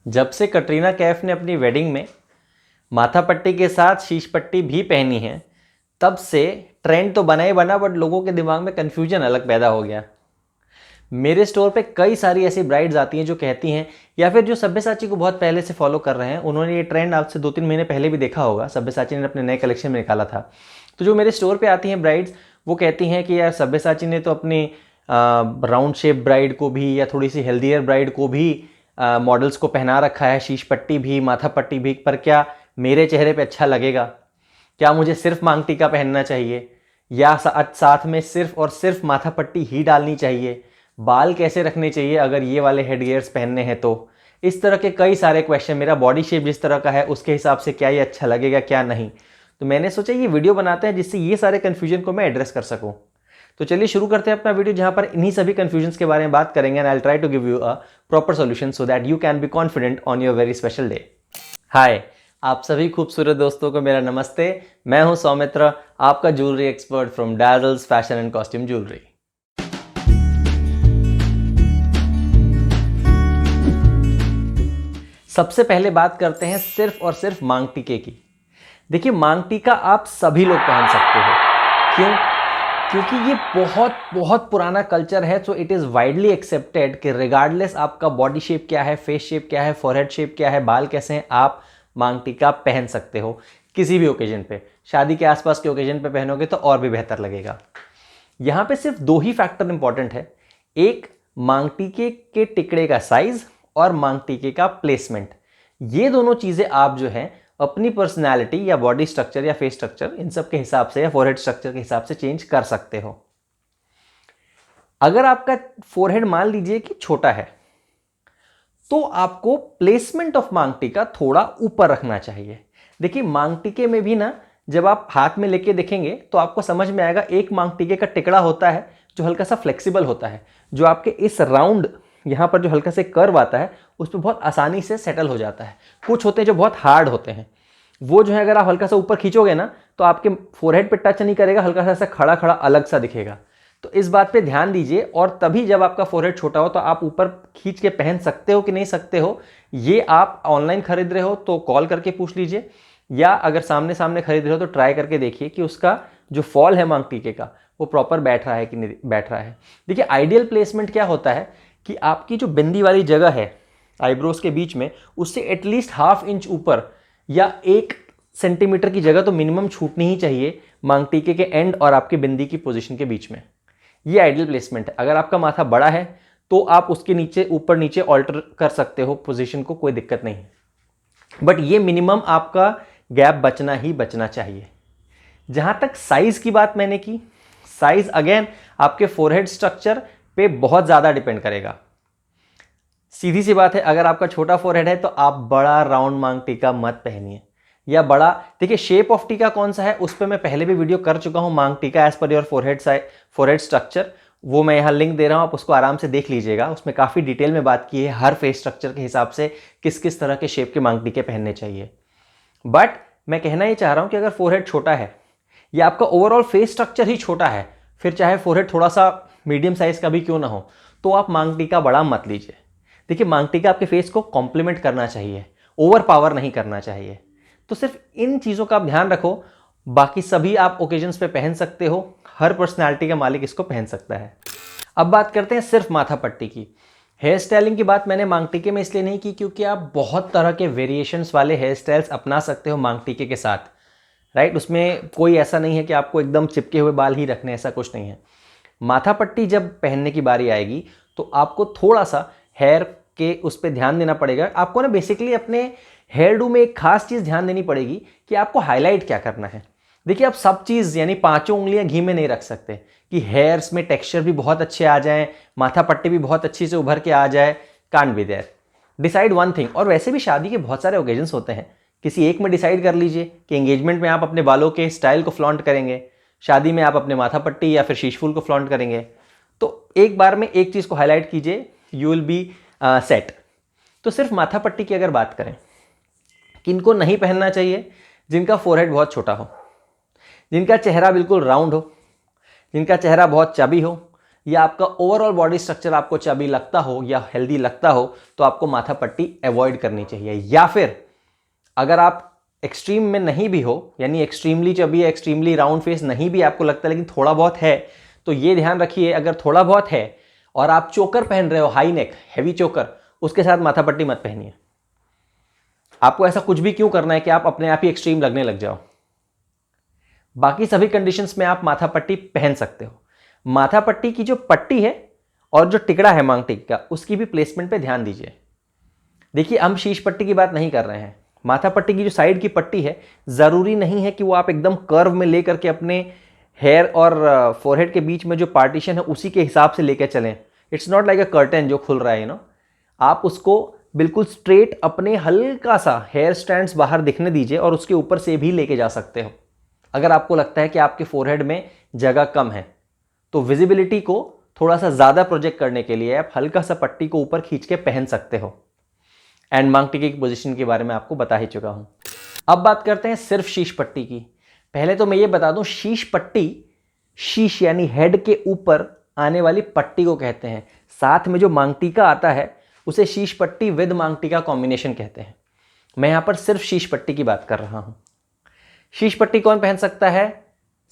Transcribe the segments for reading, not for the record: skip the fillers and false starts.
जब से कटरीना कैफ ने अपनी वेडिंग में माथा पट्टी के साथ शीश पट्टी भी पहनी है, तब से ट्रेंड तो बना ही बना, बट लोगों के दिमाग में कन्फ्यूजन अलग पैदा हो गया। मेरे स्टोर पे कई सारी ऐसी ब्राइड्स आती हैं जो कहती हैं, या फिर जो सब्यसाची को बहुत पहले से फॉलो कर रहे हैं, उन्होंने ये ट्रेंड आज से 2-3 महीने पहले भी देखा होगा। सब्यसाची ने अपने नए कलेक्शन में निकाला था। तो जो मेरे स्टोर पे आती हैं ब्राइड्स, वो कहती हैं कि यार सब्यसाची ने तो अपनी राउंड शेप ब्राइड को भी या थोड़ी सी हेल्दियर ब्राइड को भी मॉडल्स को पहना रखा है, शीश पट्टी भी, माथा पट्टी भी, पर क्या मेरे चेहरे पे अच्छा लगेगा? क्या मुझे सिर्फ मांग टीका पहनना चाहिए, या साथ में सिर्फ और सिर्फ माथा पट्टी ही डालनी चाहिए? बाल कैसे रखने चाहिए अगर ये वाले हेडगियर्स पहनने हैं? तो इस तरह के कई सारे क्वेश्चन, मेरा बॉडी शेप जिस तरह का है उसके हिसाब से क्या ये अच्छा लगेगा क्या नहीं। तो मैंने सोचा ये वीडियो बनाते हैं जिससे ये सारे कन्फ्यूजन को मैं एड्रेस कर सकूं। तो चलिए शुरू करते हैं अपना वीडियो, जहां पर इन्हीं सभी कन्फ्यूजन्स के बारे में बात करेंगे and I will try to give you a proper solution so that you can be confident on your very special day. Hi, आप सभी खूबसूरत दोस्तों को मेरा नमस्ते। मैं हूं सौमित्र, आपका jewellery expert from Dazzle's fashion and costume jewellery. सबसे पहले बात करते हैं सिर्फ और सिर्फ मांग टीके की। देखिए, मांग टीका आप सभी लोग पहन सकते हो। क्यों? क्योंकि ये बहुत बहुत पुराना कल्चर है। So it is widely accepted कि रिगार्डलेस आपका बॉडी शेप क्या है, फेस शेप क्या है, फॉरहेड शेप क्या है, बाल कैसे हैं, आप मांग टीका पहन सकते हो किसी भी ओकेजन पे। शादी के आसपास के ओकेजन पे पहनोगे तो और भी बेहतर लगेगा। यहाँ पे सिर्फ 2 ही फैक्टर इंपॉर्टेंट है, एक मांग टीके के टिकड़े का साइज और मांग टीके का प्लेसमेंट। ये दोनों चीजें आप जो है अपनी पर्सनैलिटी या बॉडी स्ट्रक्चर या फेस स्ट्रक्चर, इन सब के हिसाब से या फोरहेड स्ट्रक्चर के हिसाब से चेंज कर सकते हो। अगर आपका फोरहेड मान लीजिए कि छोटा है, तो आपको प्लेसमेंट ऑफ मांग टीका थोड़ा ऊपर रखना चाहिए। देखिए, मांग टीके में भी ना, जब आप हाथ में लेके देखेंगे तो आपको समझ में आएगा, एक मांग टीके का टिकड़ा होता है जो हल्का सा फ्लेक्सिबल होता है, जो आपके इस राउंड यहाँ पर जो हल्का से कर्व आता है उस पर बहुत आसानी से सेटल हो जाता है। कुछ होते हैं जो बहुत हार्ड होते हैं, वो जो है अगर आप हल्का सा ऊपर खींचोगे ना तो आपके फोरहेड पे टच नहीं करेगा, हल्का सा ऐसा खड़ा खड़ा अलग सा दिखेगा। तो इस बात पे ध्यान दीजिए। और तभी जब आपका फोरहेड छोटा हो तो आप ऊपर खींच के पहन सकते हो कि नहीं सकते हो, ये आप ऑनलाइन खरीद रहे हो तो कॉल करके पूछ लीजिए, या अगर सामने सामने खरीद रहे हो तो ट्राई करके देखिए कि उसका जो फॉल है मांग टीके का वो प्रॉपर बैठ रहा है कि नहीं बैठ रहा है। देखिए, आइडियल प्लेसमेंट क्या होता है कि आपकी जो बिंदी वाली जगह है आईब्रोज के बीच में, उससे एटलीस्ट 1/2 इंच ऊपर या 1 सेंटीमीटर की जगह तो मिनिमम छूटनी ही चाहिए मांग टीके के एंड और आपकी बिंदी की पोजीशन के बीच में। ये आइडियल प्लेसमेंट है। अगर आपका माथा बड़ा है तो आप उसके नीचे ऊपर नीचे ऑल्टर कर सकते हो पोजीशन को, कोई दिक्कत नहीं है, बट ये मिनिमम आपका गैप बचना ही बचना चाहिए। जहां तक साइज की बात मैंने की, साइज अगेन आपके फोरहेड स्ट्रक्चर पे बहुत ज़्यादा डिपेंड करेगा। सीधी सी बात है, अगर आपका छोटा फोरहेड है तो आप बड़ा राउंड मांग टीका मत पहनिए, या बड़ा, देखिए शेप ऑफ टीका कौन सा है उस पर मैं पहले भी वीडियो कर चुका हूं, मांग टीका as per your forehead structure, वो मैं यहाँ लिंक दे रहा हूं, आप उसको आराम से देख लीजिएगा। उसमें काफ़ी डिटेल में बात की है हर फेस स्ट्रक्चर के हिसाब से किस किस तरह के शेप के मांग टीके पहनने चाहिए। बट मैं कहना ये चाह रहा हूँ कि अगर फोरहेड छोटा है या आपका ओवरऑल फेस स्ट्रक्चर ही छोटा है, फिर चाहे फोरहेड थोड़ा सा मीडियम साइज का भी क्यों ना हो, तो आप मांग टीका बड़ा मत लीजिए। देखिए, मांग टीका आपके फेस को कॉम्प्लीमेंट करना चाहिए, ओवर पावर नहीं करना चाहिए। तो सिर्फ इन चीज़ों का आप ध्यान रखो, बाकी सभी आप ओकेजन्स पे पहन सकते हो। हर पर्सनैलिटी का मालिक इसको पहन सकता है। अब बात करते हैं सिर्फ माथा पट्टी की। हेयर स्टाइलिंग की बात मैंने मांग टीके में इसलिए नहीं की क्योंकि आप बहुत तरह के वेरिएशंस वाले हेयर स्टाइल्स अपना सकते हो मांग टीके के साथ, राइट। उसमें कोई ऐसा नहीं है कि आपको एकदम चिपके हुए बाल ही रखने, ऐसा कुछ नहीं है। माथा पट्टी जब पहनने की बारी आएगी तो आपको थोड़ा सा हेयर के उस पर ध्यान देना पड़ेगा। आपको ना बेसिकली अपने हेयर डू में एक खास चीज़ ध्यान देनी पड़ेगी कि आपको हाईलाइट क्या करना है। देखिए, आप सब चीज़ यानी 5 उंगलियां घी में नहीं रख सकते कि हेयर्स में टेक्सचर भी बहुत अच्छे आ जाएं, माथा पट्टी भी बहुत अच्छी से उभर के आ जाए। Can't be there. Decide one thing. और वैसे भी शादी के बहुत सारे ओकेजन्स होते हैं, किसी एक में डिसाइड कर लीजिए कि एंगेजमेंट में आप अपने बालों के स्टाइल को फ्लॉन्ट करेंगे, शादी में आप अपने माथा पट्टी या फिर शीश फूल को फ्लॉन्ट करेंगे। तो एक बार में एक चीज़ को हाईलाइट कीजिए, यू विल बी सेट। तो सिर्फ माथा पट्टी की अगर बात करें, किनको नहीं पहनना चाहिए? जिनका फोरहेड बहुत छोटा हो, जिनका चेहरा बिल्कुल राउंड हो, जिनका चेहरा बहुत चबी हो, या आपका ओवरऑल बॉडी स्ट्रक्चर आपको चबी लगता हो या हेल्दी लगता हो तो आपको माथा पट्टी अवॉइड करनी चाहिए। या फिर अगर आप एक्सट्रीम में नहीं भी हो, यानी एक्सट्रीमली चबी या एक्सट्रीमली राउंड फेस नहीं भी आपको लगता लेकिन थोड़ा बहुत है, तो ये ध्यान रखिए अगर थोड़ा बहुत है और आप चोकर पहन रहे हो, हाई नेक हैवी चोकर, उसके साथ माथा पट्टी मत पहनिए। आपको ऐसा कुछ भी क्यों करना है कि आप अपने आप ही एक्सट्रीम लगने लग जाओ। बाकी सभी कंडीशंस में आप माथा पट्टी पहन सकते हो। माथा पट्टी की जो पट्टी है और जो टिकड़ा है मांग टिक का, उसकी भी प्लेसमेंट पे ध्यान दीजिए। देखिए हम शीश पट्टी की बात नहीं कर रहे हैं। माथा पट्टी की जो साइड की पट्टी है, जरूरी नहीं है कि वो आप एकदम कर्व में लेकर के अपने हेयर और फोरहेड के बीच में जो पार्टीशन है उसी के हिसाब से लेकर चलें। It's not like a curtain जो खुल रहा है, आप उसको बिल्कुल स्ट्रेट अपने हल्का सा हेयर स्ट्रैंड्स बाहर दिखने दीजिए और उसके ऊपर से भी लेके जा सकते हो। अगर आपको लगता है कि आपके फोरहेड में जगह कम है तो विजिबिलिटी को थोड़ा सा ज़्यादा प्रोजेक्ट करने के लिए आप हल्का सा पट्टी को ऊपर खींच के पहन सकते हो। एंड मांग टिके की पोजीशन के बारे में आपको बता ही चुका हूं। अब बात करते हैं सिर्फ शीश पट्टी की। पहले तो मैं ये बता दूं, शीश पट्टी, शीश यानी हेड के ऊपर आने वाली पट्टी को कहते हैं। साथ में जो मांग टीका आता है उसे शीश पट्टी विद मांग टीका कॉम्बिनेशन कहते हैं। मैं यहां पर सिर्फ शीश पट्टी की बात कर रहा हूं। शीश पट्टी कौन पहन सकता है?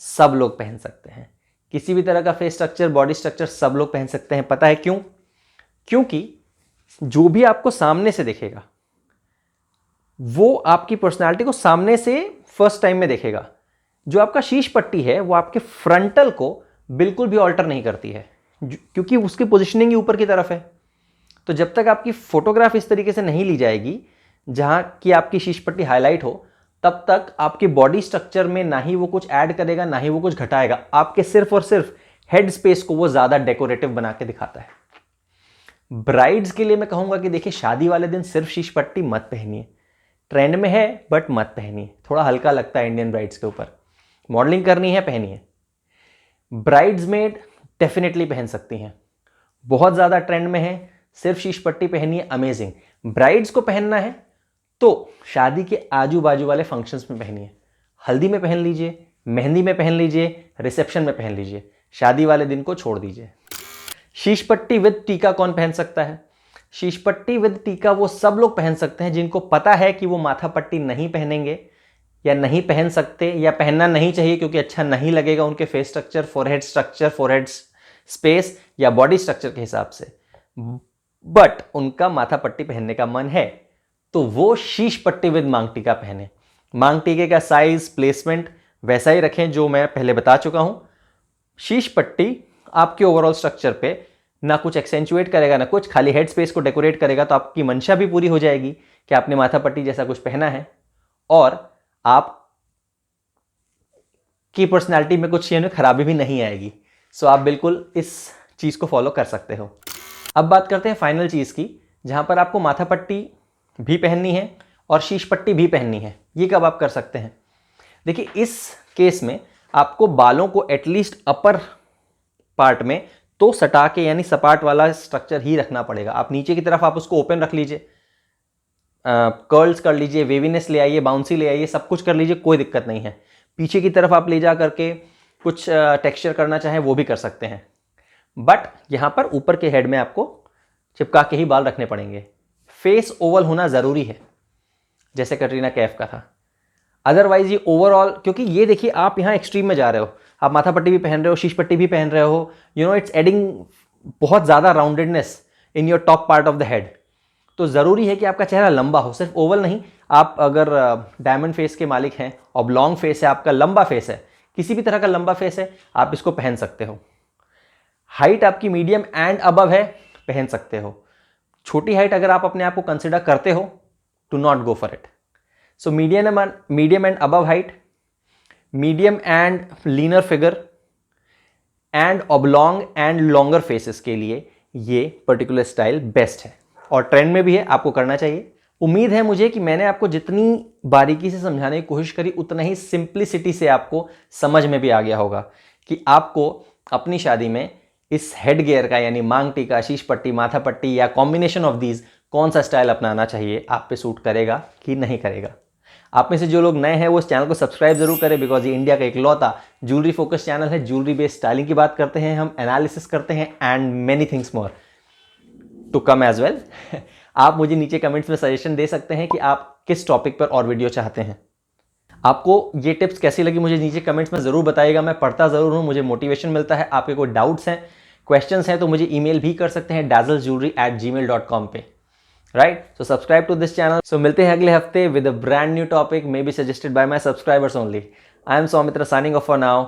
सब लोग पहन सकते हैं। किसी भी तरह का फेस स्ट्रक्चर, बॉडी स्ट्रक्चर सब लोग पहन सकते हैं। पता है क्यों? क्योंकि जो भी आपको सामने से देखेगा वो आपकी पर्सनालिटी को सामने से फर्स्ट टाइम में देखेगा। जो आपका शीश पट्टी है वो आपके फ्रंटल को बिल्कुल भी ऑल्टर नहीं करती है, क्योंकि उसकी पोजीशनिंग ही ऊपर की तरफ है। तो जब तक आपकी फोटोग्राफ इस तरीके से नहीं ली जाएगी जहां की आपकी शीश पट्टी हाईलाइट हो, तब तक आपकी बॉडी स्ट्रक्चर में ना ही वो कुछ ऐड करेगा ना ही वो कुछ घटाएगा। आपके सिर्फ और सिर्फ हेड स्पेस को वो ज्यादा डेकोरेटिव बना के दिखाता है। ब्राइड्स के लिए मैं कहूंगा कि देखिए शादी वाले दिन सिर्फ शीश पट्टी मत पहनिए। ट्रेंड में है बट मत पहनिए, थोड़ा हल्का लगता है इंडियन ब्राइड्स के ऊपर। मॉडलिंग करनी है पहनिए। ब्राइड्समेड डेफिनेटली पहन सकती हैं, बहुत ज्यादा ट्रेंड में है, सिर्फ शीश पट्टी पहनिए, अमेजिंग। ब्राइड्स को पहनना है तो शादी के आजू बाजू वाले फंक्शंस में पहनिए। हल्दी में पहन लीजिए, मेहंदी में पहन लीजिए, रिसेप्शन में पहन लीजिए, शादी वाले दिन को छोड़ दीजिए। शीश पट्टी विद टीका कौन पहन सकता है? शीश पट्टी विद टीका वो सब लोग पहन सकते हैं जिनको पता है कि वो माथा पट्टी नहीं पहनेंगे या नहीं पहन सकते या पहनना नहीं चाहिए क्योंकि अच्छा नहीं लगेगा उनके फेस स्ट्रक्चर, फोरहेड स्पेस या बॉडी स्ट्रक्चर के हिसाब से, बट उनका माथा पट्टी पहनने का मन है, तो वो शीश पट्टी विद मांग टीका पहने। मांग टीके का साइज, प्लेसमेंट वैसा ही रखें जो मैं पहले बता चुका हूं। शीश पट्टी आपके ओवरऑल स्ट्रक्चर पे ना कुछ एक्सेंचुएट करेगा ना कुछ, खाली हेड स्पेस को डेकोरेट करेगा, तो आपकी मंशा भी पूरी हो जाएगी कि आपने माथा पट्टी जैसा कुछ पहना है और आप की पर्सनालिटी में कुछ खराबी भी नहीं आएगी। सो आप बिल्कुल इस चीज को फॉलो कर सकते हो। अब बात करते हैं फाइनल चीज की, जहां पर आपको माथा पट्टी भी पहननी है और शीश पट्टी भी पहननी है। ये कब आप कर सकते हैं? देखिए इस केस में आपको बालों को एटलीस्ट अपर पार्ट में तो सटा के यानी सपाट वाला स्ट्रक्चर ही रखना पड़ेगा। आप नीचे की तरफ आप उसको ओपन रख लीजिए, कर्ल्स कर लीजिए, वेवीनेस ले आइए, बाउंसी ले आइए, सब कुछ कर लीजिए, कोई दिक्कत नहीं है। पीछे की तरफ आप ले जा करके कुछ टेक्सचर करना चाहें वो भी कर सकते हैं, बट यहां पर ऊपर के हेड में आपको चिपका के ही बाल रखने पड़ेंगे। फेस ओवल होना जरूरी है जैसे कैटरीना कैफ का था, अदरवाइज ये ओवरऑल, क्योंकि ये देखिए आप यहां एक्सट्रीम में जा रहे हो, आप माथा पट्टी भी पहन रहे हो, शीश पट्टी भी पहन रहे हो, इट्स एडिंग बहुत ज्यादा roundedness in your top part of the head. तो जरूरी है कि आपका चेहरा लंबा हो, सिर्फ ओवल नहीं। आप अगर डायमंड फेस के मालिक हैं, ऑब्लॉन्ग फेस है आपका, लंबा फेस है, किसी भी तरह का लंबा फेस है, आप इसको पहन सकते हो। हाइट आपकी मीडियम एंड अबव है, पहन सकते हो। छोटी हाइट अगर आप अपने आप को कंसिडर करते हो, do not go for it. So medium and above height, medium and linear figure and oblong and longer faces के लिए ये पर्टिकुलर स्टाइल बेस्ट है और ट्रेंड में भी है, आपको करना चाहिए। उम्मीद है मुझे कि मैंने आपको जितनी बारीकी से समझाने की कोशिश करी उतना ही सिंप्लिसिटी से आपको समझ में भी आ गया होगा कि आपको अपनी शादी में इस हेड गियर का यानी मांग टीका, शीश पट्टी, माथा पट्टी या कॉम्बिनेशन ऑफ दीज कौन सा स्टाइल अपनाना चाहिए, आप पे सूट करेगा कि नहीं करेगा। आप में से जो लोग नए हैं वो इस चैनल को सब्सक्राइब जरूर करें, बिकॉज ये इंडिया का इकलौता ज्वेलरी फोकस चैनल है। ज्वेलरी बेस्ड स्टाइलिंग की बात करते हैं हम, एनालिसिस करते हैं and many things more to come as well. आप मुझे नीचे कमेंट्स में सजेशन दे सकते हैं कि आप किस टॉपिक पर और वीडियो चाहते हैं। आपको ये टिप्स कैसी लगी मुझे नीचे कमेंट्स में ज़रूर बताइएगा, मैं पढ़ता ज़रूर हूँ, मुझे मोटिवेशन मिलता है। आपके कोई डाउट्स हैं, क्वेश्चंस हैं तो मुझे ईमेल भी कर सकते हैं dazzlejewelry@gmail.com पे, right. So subscribe to this channel. So मिलते हैं अगले हफ्ते with a brand new topic, may be suggested by my subscribers only. I am Soumitra, signing off for now,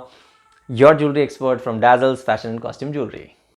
your jewellery expert from Dazzle's fashion and costume jewellery.